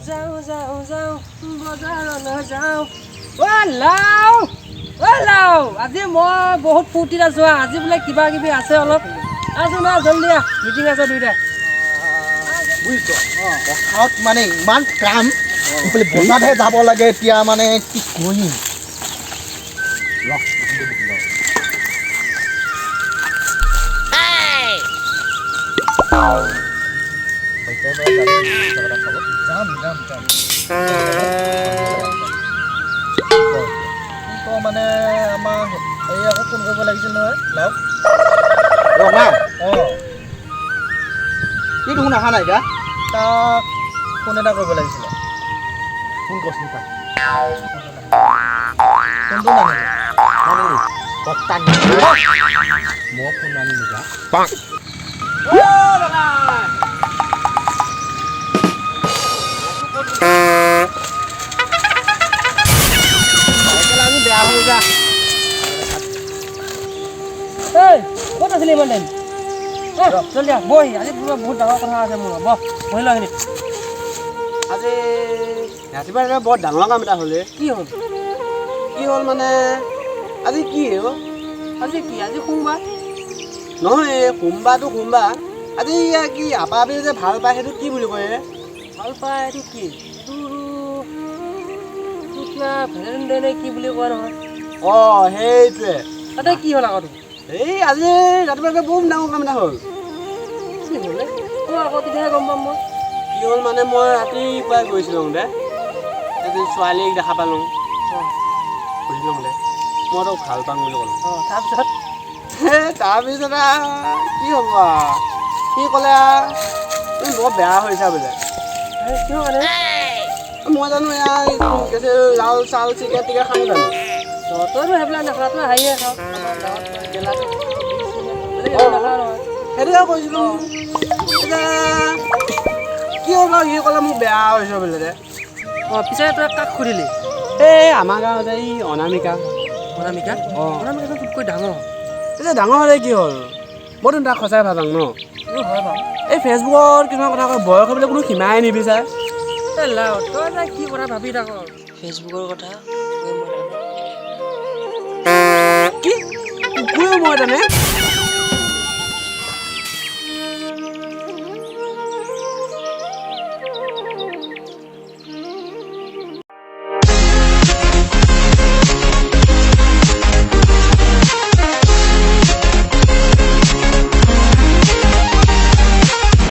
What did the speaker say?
যাওঁ যাওঁ যাওঁ বজাৰলৈ যাওঁ লাও লাও আজি মই বহুত ফূৰ্তিত আছো আজি বোলে কিবা কিবি আছে অলপ আছো না জলদি মিটিং আছে দুইটা বুজিছ পথাৰত মানে ইমান কাম বজাৰহে যাব লাগে এতিয়া মানে কি কৰিম মানে আমাৰ এই আকৌ ফোন কৰিব লাগিছিল নহয় লাভ ৰঙা কি দেখোন অহা নাই এতিয়া তাক ফোন এটা কৰিব লাগিছিলে ফোন কৰচোন তাক ফোনটো নানিলি বৰ্তা মই ফোন নানিলো যা বেয়া হৈ যা ক'ত আছিলি ইমান টাইম জলদি বহি আজি বহুত ডাঙৰ কথা আছে মোৰ বহ বহি লোৱা এইখিনিত আজি ৰাতিপুৱা বৰ ডাঙৰ কাম এটা হ'লে কি হ'ল মানে আজি কি আজি কি আজি সোমবাৰ নহয় সোমবাৰটো সোমবাৰ আজি কি আপা আপি যে ভাল পায় সেইটো কি বুলি কয় ভাল পায় এইটো কি কিবা ভেলেণ্টাইনে কি বুলি কয় নহয় সেইটোৱে তাতে কি হ'ল আকৌ এই আজি ৰাতিপুৱা বহুত ডাঙৰ কাম এটা হ'ল কি হ'ল আকৌ তেতিয়াহে গম পাম মই কি হ'ল মানে মই ৰাতিপুৱাই গৈছিলোঁ দে আজি ছোৱালীক দেখা পালোঁ সুধিলোঁ দে মই তোক ভাল পাম বুলি ক'লোঁ তাৰপিছত তাৰপিছত কি হ'ব সি ক'লে তুমি বৰ বেয়া হৈছা বোলে কিয় মানে মই জানো লাল চাল চিকেট টিকেট খাওঁ জানো তইতো সেইবিলাক নাখাওঁ তই হাৰিয়ে খাওঁ সেইটোকে কৈছিলোঁ এতিয়া কি হ'ল বাৰু সি ক'লে মোক বেয়া হৈছে বোলে দে পিছে তই কাক সুধিলি এই আমাৰ গাঁৱত এই অনামিকা অনামিকাটো তোতকৈ ডাঙৰ এতিয়া ডাঙৰ হ'লে কি হ'ল মইতো তাক সঁচাই ভাল পাওঁ ন হয় বাৰু এই ফেচবুকত কিছুমান কথা কয় বয়স বোলে কোনো সীমাই নিবিচাৰে তই তাই কি কথা ভাবি থাক ফেচবুকৰ কথা কি কুকুৰেও মই জানে